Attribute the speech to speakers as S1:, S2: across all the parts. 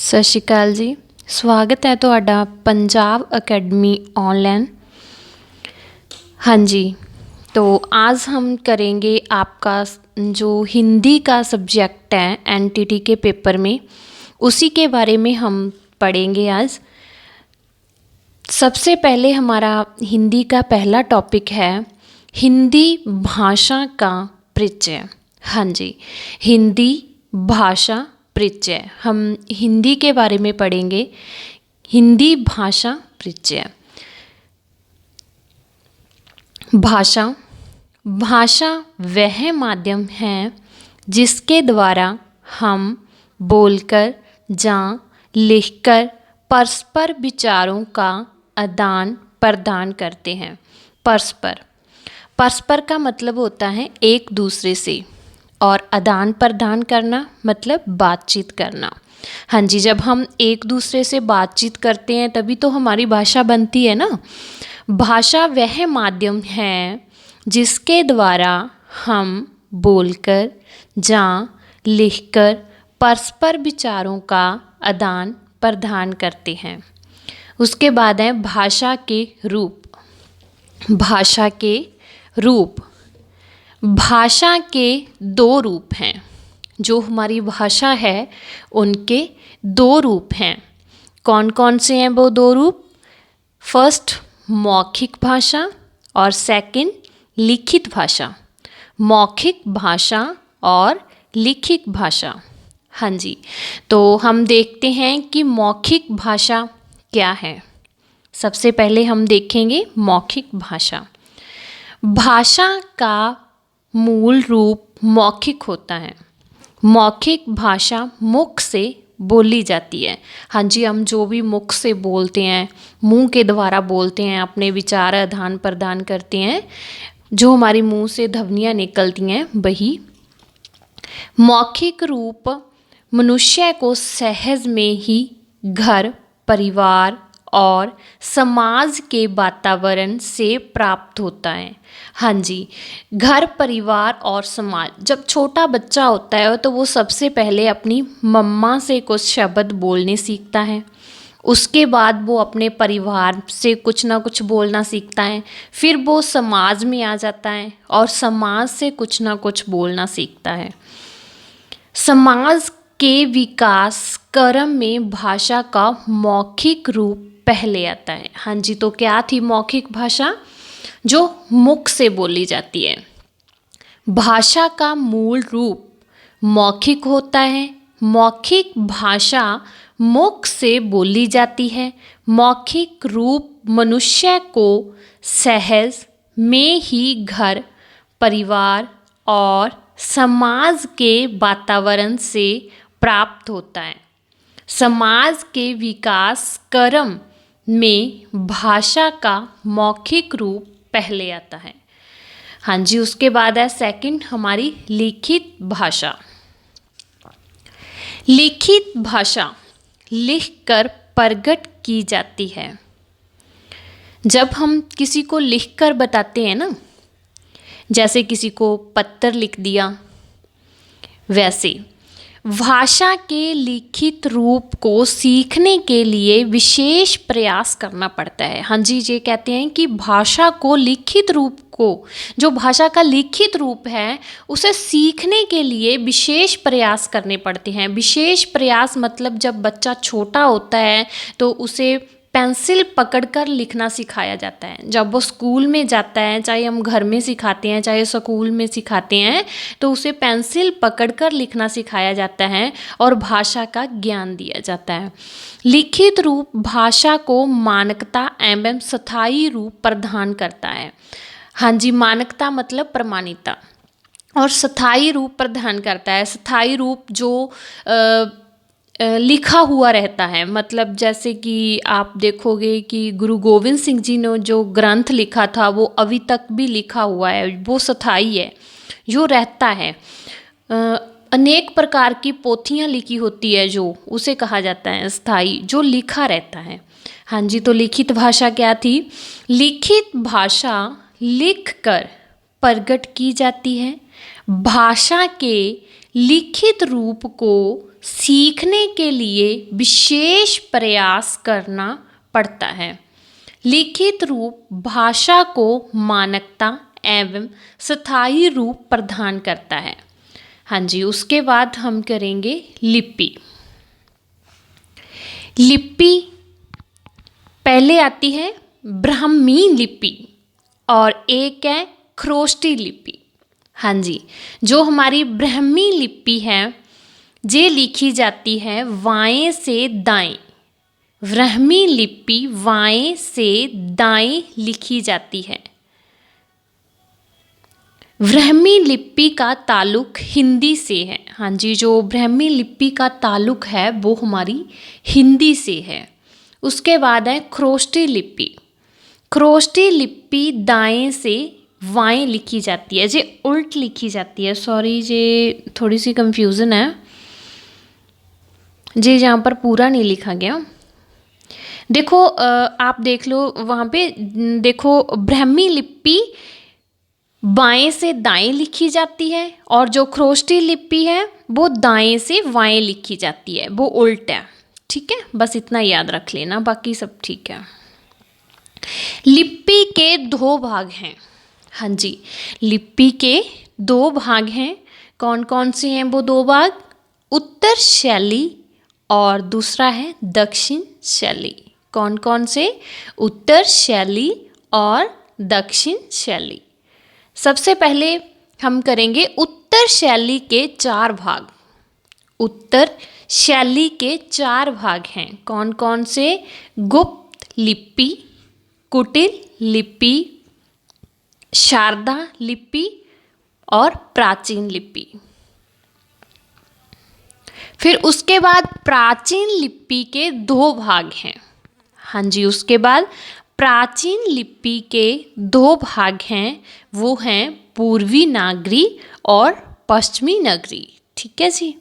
S1: ਸਤਿ ਸ਼੍ਰੀ ਅਕਾਲ जी। स्वागत है ਤੁਹਾਡਾ पंजाब अकेडमी ऑनलाइन। हाँ जी, तो आज हम करेंगे आपका जो हिंदी का सब्जेक्ट है एनटीटी के पेपर में, उसी के बारे में हम पढ़ेंगे आज। सबसे पहले हमारा हिंदी का पहला टॉपिक है हिंदी भाषा का परिचय। हाँ जी, हिंदी भाषा परिचय। हम हिंदी के बारे में पढ़ेंगे, हिंदी भाषा परिचय। भाषा भाषा वह माध्यम है जिसके द्वारा हम बोलकर या लिखकर परस्पर विचारों का आदान प्रदान करते हैं। परस्पर का मतलब होता है एक दूसरे से, और आदान प्रदान करना मतलब बातचीत करना। हाँ जी, जब हम एक दूसरे से बातचीत करते हैं तभी तो हमारी भाषा बनती है ना। भाषा वह माध्यम है जिसके द्वारा हम बोलकर या लिखकर परस्पर विचारों का आदान प्रदान करते हैं। उसके बाद है भाषा के रूप। भाषा के रूप, भाषा के दो रूप हैं। जो हमारी भाषा है उनके दो रूप हैं। कौन कौन से हैं वो दो रूप? फर्स्ट मौखिक भाषा और सेकंड लिखित भाषा। मौखिक भाषा और लिखित भाषा। हाँ जी, तो हम देखते हैं कि मौखिक भाषा क्या है। सबसे पहले हम देखेंगे मौखिक भाषा। भाषा का मूल रूप मौखिक होता है। मौखिक भाषा मुख से बोली जाती है। हाँ जी, हम जो भी मुख से बोलते हैं, मुंह के द्वारा बोलते हैं, अपने विचार आदान प्रदान करते हैं, जो हमारी मुंह से ध्वनियाँ निकलती हैं वही। मौखिक रूप मनुष्य को सहज में ही घर, परिवार और समाज के वातावरण से प्राप्त होता है। हाँ जी, घर, परिवार और समाज। जब छोटा बच्चा होता है तो वो सबसे पहले अपनी मम्मा से कुछ शब्द बोलने सीखता है। उसके बाद वो अपने परिवार से कुछ ना कुछ बोलना सीखता है। फिर वो समाज में आ जाता है और समाज से कुछ ना कुछ बोलना सीखता है। समाज के विकास क्रम में भाषा का मौखिक रूप पहले आता है। हाँ जी, तो क्या थी मौखिक भाषा? जो मुख से बोली जाती है। भाषा का मूल रूप मौखिक होता है। मौखिक भाषा मुख से बोली जाती है। मौखिक रूप मनुष्य को सहज में ही घर, परिवार और समाज के वातावरण से प्राप्त होता है। समाज के विकास क्रम में भाषा का मौखिक रूप पहले आता है। हाँ जी, उसके बाद है सेकंड हमारी लिखित भाषा। लिखित भाषा लिखकर प्रकट की जाती है। जब हम किसी को लिखकर बताते हैं ना, जैसे किसी को पत्र लिख दिया, वैसे भाषा के लिखित रूप को सीखने के लिए विशेष प्रयास करना पड़ता है। हाँ जी, ये कहते हैं कि भाषा को लिखित रूप को, जो भाषा का लिखित रूप है, उसे सीखने के लिए विशेष प्रयास करने पड़ते हैं। विशेष प्रयास मतलब जब बच्चा छोटा होता है तो उसे पेंसिल पकड़कर लिखना सिखाया जाता है। जब वो स्कूल में जाता है, चाहे हम घर में सिखाते हैं चाहे स्कूल में सिखाते हैं, तो उसे पेंसिल पकड़कर लिखना सिखाया जाता है और भाषा का ज्ञान दिया जाता है। लिखित रूप भाषा को मानकता एवं स्थायी रूप प्रदान करता है। हाँ जी, मानकता मतलब प्रमाणिकता, और स्थायी रूप प्रदान करता है। स्थायी रूप जो लिखा हुआ रहता है, मतलब जैसे कि आप देखोगे कि गुरु गोविंद सिंह जी ने जो ग्रंथ लिखा था वो अभी तक भी लिखा हुआ है, वो स्थायी है, जो रहता है। अनेक प्रकार की पोथियाँ लिखी होती है जो, उसे कहा जाता है स्थायी, जो लिखा रहता है। हाँ जी, तो लिखित भाषा क्या थी? लिखित भाषा लिखकर प्रकट की जाती है। भाषा के लिखित रूप को सीखने के लिए विशेष प्रयास करना पड़ता है। लिखित रूप भाषा को मानकता एवं स्थायी रूप प्रदान करता है। हाँ जी, उसके बाद हम करेंगे लिपि। लिपि पहले आती है ब्राह्मी लिपि और एक है खरोष्टी लिपि। हाँ जी, जो हमारी ब्राह्मी लिपि है ये लिखी जाती है बाएं से दाएं। ब्राह्मी लिपि बाएं से दाएं लिखी जाती है। ब्राह्मी लिपि का ताल्लुक हिंदी से है। हाँ जी, जो ब्राह्मी लिपि का ताल्लुक है वो हमारी हिंदी से है। उसके बाद है खरोष्टी लिपि। खरोष्टी लिपि दाएं से बाएं लिखी जाती है, ये उल्ट लिखी जाती है। सॉरी, ये थोड़ी सी कंफ्यूजन है, ये यहाँ पर पूरा नहीं लिखा गया। देखो आप देख लो वहाँ पे, देखो ब्राह्मी लिपि बाएं से दाएं लिखी जाती है और जो खरोष्टी लिपि है वो दाएं से बाएं लिखी जाती है, वो उल्ट है। ठीक है, बस इतना याद रख लेना, बाकी सब ठीक है। लिपि के दो भाग हैं। हाँ जी, लिपि के दो भाग हैं। कौन कौन से हैं वो दो भाग? उत्तर शैली और दूसरा है दक्षिण शैली। कौन कौन से? उत्तर शैली और दक्षिण शैली। सबसे पहले हम करेंगे उत्तर शैली के 4 भाग। उत्तर शैली के 4 भाग हैं। कौन कौन से? गुप्त लिपि, कुटिल लिपि, शारदा लिपि और प्राचीन लिपि। फिर उसके बाद प्राचीन लिपि के 2 भाग हैं। हाँ जी, उसके बाद प्राचीन लिपि के 2 भाग हैं, वो हैं पूर्वी नागरी और पश्चिमी नागरी। ठीक है जी।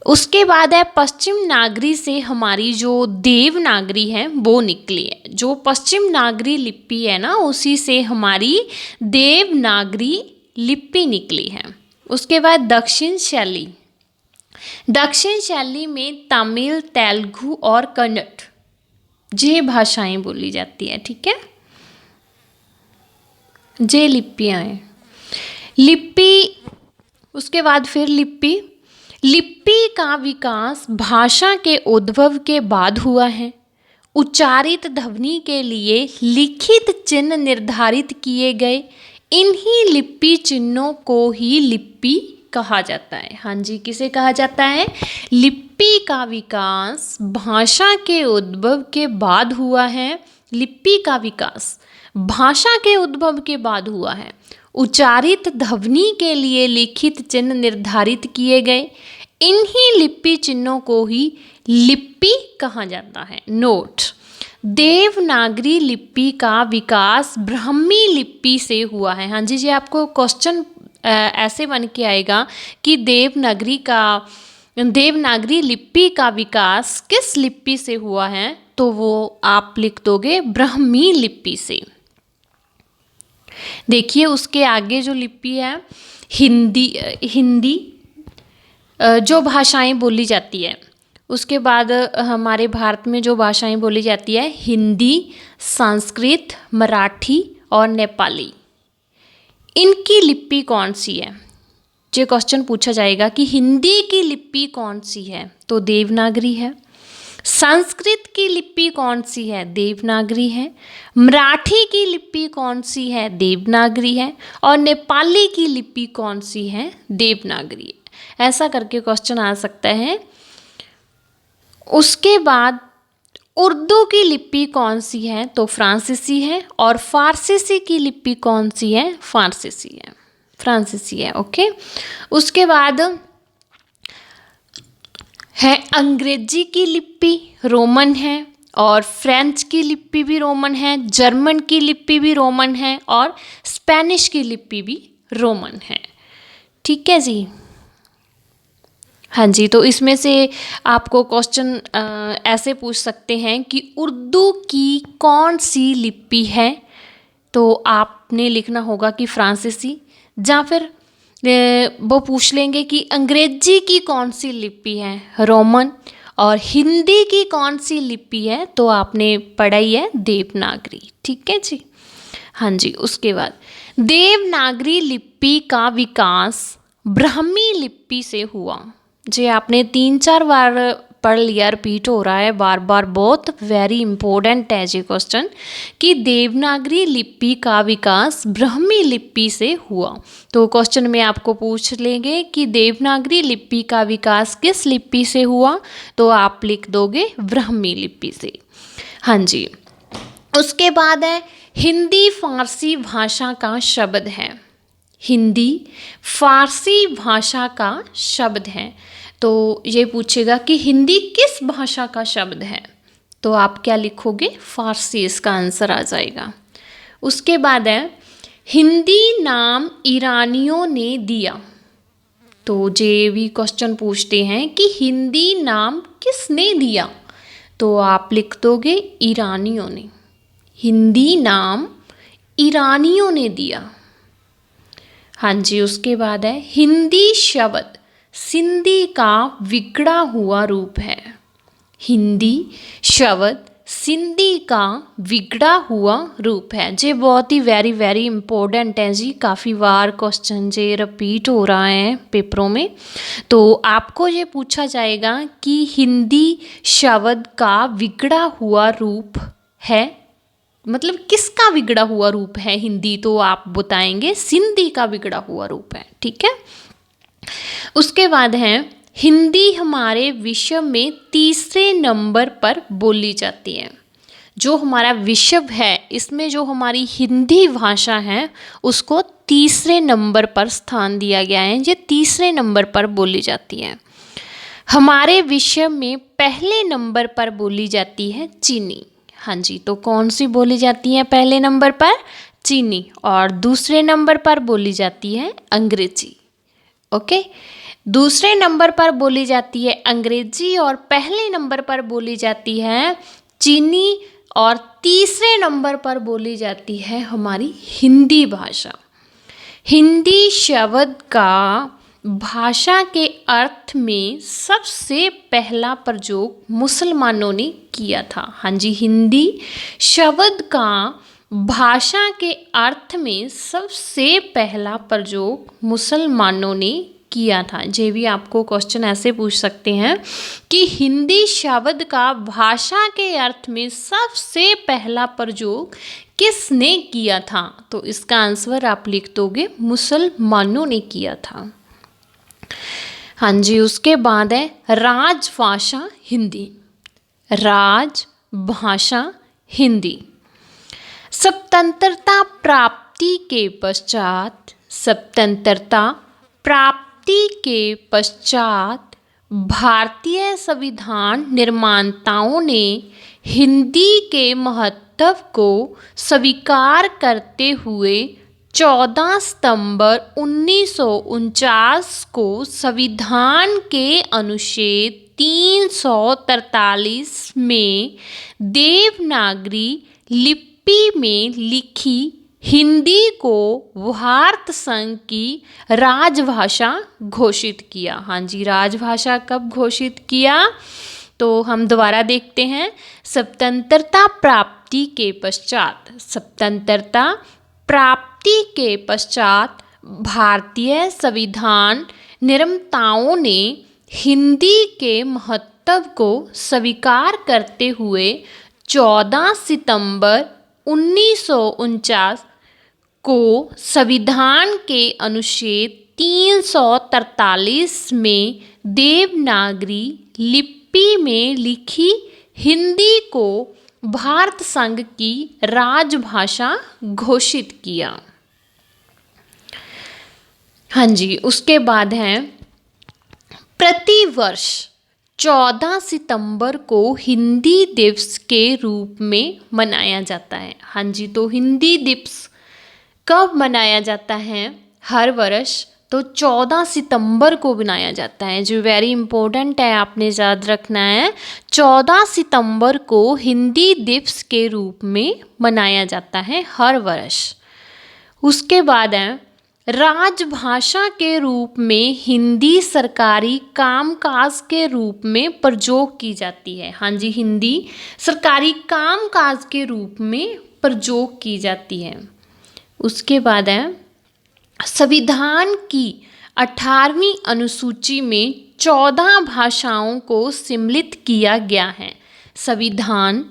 S1: उसके बाद है पश्चिम नागरी से हमारी जो देवनागरी है वो निकली है। जो पश्चिम नागरी लिपि है ना, उसी से हमारी देवनागरी लिपि निकली है। उसके बाद दक्षिण शैली। दक्षिण शैली में तमिल, तेलुगु और कन्नड़ ये भाषाएं बोली जाती है। ठीक है, ये लिपियाँ हैं। लिपि, उसके बाद फिर लिपि। लिपि का विकास भाषा के उद्भव के बाद हुआ है। उच्चारित ध्वनि के लिए लिखित चिन्ह निर्धारित किए गए। इन्हीं लिपि चिन्हों को ही लिपि कहा जाता है। हाँ जी, किसे कहा जाता है? लिपि का विकास भाषा के उद्भव के बाद हुआ है। लिपि का विकास भाषा के उद्भव के बाद हुआ है। उच्चारित ध्वनि के लिए लिखित चिन्ह निर्धारित किए गए। इन्हीं लिपि चिन्हों को ही लिपि कहा जाता है। नोट, देवनागरी लिपि का विकास ब्राह्मी लिपि से हुआ है। हाँ जी, जी आपको क्वेश्चन ऐसे बन के आएगा कि देवनागरी लिपि का विकास किस लिपि से हुआ है, तो वो आप लिख दोगे ब्राह्मी लिपि से। देखिए उसके आगे जो लिपि है हिंदी जो भाषाएं बोली जाती है। उसके बाद हमारे भारत में जो भाषाएं बोली जाती है हिंदी, संस्कृत, मराठी और नेपाली। इनकी लिपि कौन सी है? ये क्वेश्चन पूछा जाएगा कि हिंदी की लिपि कौन सी है, तो देवनागरी है। संस्कृत की लिपि कौन सी है? देवनागरी है। मराठी की लिपि कौन सी है? देवनागरी है। और नेपाली की लिपि कौन सी है? देवनागरी है। ऐसा करके क्वेश्चन आ सकता है। उसके बाद उर्दू की लिपि कौन सी है? तो फ्रांसीसी है। और फारसीसी की लिपि कौन सी है? फ्रांसीसी है। ओके, उसके बाद है अंग्रेजी की लिपि, रोमन है। और फ्रेंच की लिपि भी रोमन है, जर्मन की लिपि भी रोमन है और स्पेनिश की लिपि भी रोमन है। ठीक है जी। हाँ जी, तो इसमें से आपको क्वेश्चन ऐसे पूछ सकते हैं कि उर्दू की कौन सी लिपि है, तो आपने लिखना होगा कि फ्रांसीसी, या फिर वो पूछ लेंगे कि अंग्रेजी की कौन सी लिपि है, रोमन, और हिंदी की कौन सी लिपि है, तो आपने पढ़ाई है देवनागरी। ठीक है जी। हाँ जी, उसके बाद देवनागरी लिपि का विकास ब्राह्मी लिपि से हुआ। जी आपने 3-4 बार पढ़ लिया, रिपीट हो रहा है बार बार, बहुत वेरी इंपॉर्टेंट है जी क्वेश्चन, कि देवनागरी लिपि का विकास ब्राह्मी लिपि से हुआ। तो क्वेश्चन में आपको पूछ लेंगे कि देवनागरी लिपि का विकास किस लिपि से हुआ, तो आप लिख दोगे ब्राह्मी लिपि से। हाँ जी, उसके बाद है हिंदी फारसी भाषा का शब्द है। हिंदी फारसी भाषा का शब्द है। तो ये पूछेगा कि हिंदी किस भाषा का शब्द है, तो आप क्या लिखोगे, फारसी, इसका आंसर आ जाएगा। उसके बाद है हिंदी नाम ईरानियों ने दिया। तो ये भी क्वेश्चन पूछते हैं कि हिंदी नाम किसने दिया, तो आप लिख दोगे ईरानियों ने। हिंदी नाम ईरानियों ने दिया। हाँ जी, उसके बाद है हिंदी शब्द सिंधी का बिगड़ा हुआ रूप है। हिंदी शब्द सिंधी का बिगड़ा हुआ रूप है। जे बहुत ही वेरी वेरी इंपॉर्टेंट है जी, काफ़ी बार क्वेश्चन जे रिपीट हो रहा है पेपरों में। तो आपको ये पूछा जाएगा कि हिंदी शब्द का बिगड़ा हुआ रूप है, मतलब किसका बिगड़ा हुआ रूप है हिंदी, तो आप बताएंगे सिंधी का बिगड़ा हुआ रूप है। ठीक है। उसके बाद है हिंदी हमारे विश्व में तीसरे नंबर पर बोली जाती है। जो हमारा विश्व है, इसमें जो हमारी हिंदी भाषा है उसको तीसरे नंबर पर स्थान दिया गया है। ये तीसरे नंबर पर बोली जाती है। हमारे विश्व में पहले नंबर पर बोली जाती है चीनी। हाँ जी, तो कौन सी बोली जाती है पहले नंबर पर, चीनी, और दूसरे नंबर पर बोली जाती है अंग्रेजी। ओके, दूसरे नंबर पर बोली जाती है अंग्रेजी और पहले नंबर पर बोली जाती है चीनी, और तीसरे नंबर पर बोली जाती है हमारी हिंदी भाषा। हिंदी शब्द का भाषा के अर्थ में सबसे पहला प्रयोग मुसलमानों ने किया था। हाँ जी, हिंदी शब्द का भाषा के अर्थ में सबसे पहला प्रयोग मुसलमानों ने किया था। ये भी आपको क्वेश्चन ऐसे पूछ सकते हैं कि हिंदी शब्द का भाषा के अर्थ में सबसे पहला प्रयोग किसने किया था, तो इसका आंसर आप लिख दोगे मुसलमानों ने किया था। हाँ जी, उसके बाद है राजभाषा हिंदी। राजभाषा हिंदी स्वतंत्रता प्राप्ति के पश्चात, स्वतंत्रता प्राप्ति के पश्चात भारतीय संविधान निर्माताओं ने हिंदी के महत्व को स्वीकार करते हुए 14 सितंबर 1949 को संविधान के अनुच्छेद 343 में देवनागरी लिपि में लिखी हिंदी को भारत संघ की राजभाषा घोषित किया। हाँ जी, राजभाषा कब घोषित किया, तो हम दोबारा देखते हैं। स्वतंत्रता प्राप्ति के पश्चात, स्वतंत्रता प्राप्ति के पश्चात भारतीय संविधान निर्माताओं ने हिंदी के महत्व को स्वीकार करते हुए 14 सितंबर 1949 को संविधान के अनुच्छेद 343 में देवनागरी लिपि में लिखी हिंदी को भारत संघ की राजभाषा घोषित किया। हाँ जी, उसके बाद है प्रतिवर्ष 14 सितंबर को हिंदी दिवस के रूप में मनाया जाता है। हाँ जी, तो हिंदी दिवस कब मनाया जाता है, हर वर्ष, तो 14 सितंबर को मनाया जाता है। जो वेरी इंपॉर्टेंट है, आपने याद रखना है, 14 सितंबर को हिंदी दिवस के रूप में मनाया जाता है हर वर्ष। उसके बाद है राजभाषा के रूप में हिंदी सरकारी कामकाज के रूप में प्रयोग की जाती है। हाँ जी, हिंदी सरकारी कामकाज के रूप में प्रयोग की जाती है। उसके बाद है संविधान की 18वीं अनुसूची में 14 भाषाओं को सम्मिलित किया गया है। संविधान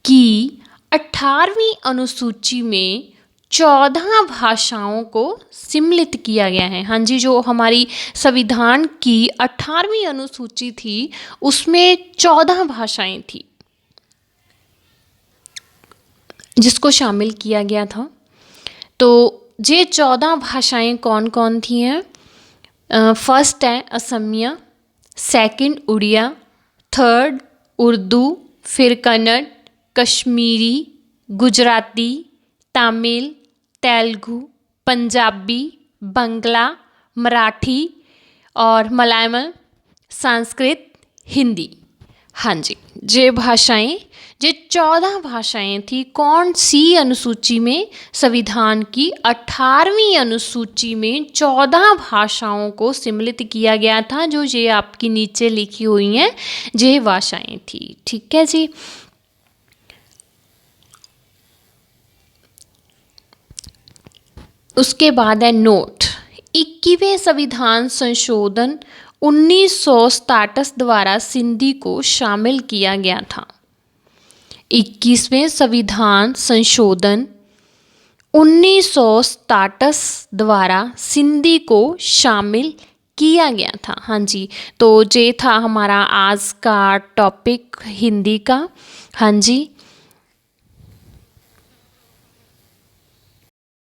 S1: की 18वीं अनुसूची में 14 भाषाओं को सम्मिलित किया गया है। हाँ जी, जो हमारी संविधान की 18वीं अनुसूची थी उसमें 14 भाषाएं थी जिसको शामिल किया गया था। तो ये 14 भाषाएं कौन कौन थी हैं? फर्स्ट है असमिया, सेकंड उड़िया, थर्ड उर्दू, फिर कन्नड़, कश्मीरी, गुजराती, तमिल, तेलुगु, पंजाबी, बंगला, मराठी और मलयालम, संस्कृत, हिंदी। हाँ जी, ये भाषाएं, ये 14 भाषाएं थी कौन सी अनुसूची में? संविधान की 18वीं अनुसूची में 14 भाषाओं को सम्मिलित किया गया था, जो ये आपकी नीचे लिखी हुई हैं ये भाषाएं थी। ठीक है जी। उसके बाद है नोट। 21वें संविधान संशोधन 1967 द्वारा सिंधी को शामिल किया गया था। 21वें संविधान संशोधन 1967 द्वारा सिंधी को शामिल किया गया था। हाँ जी, तो ये था हमारा आज का टॉपिक हिंदी का। हाँ जी,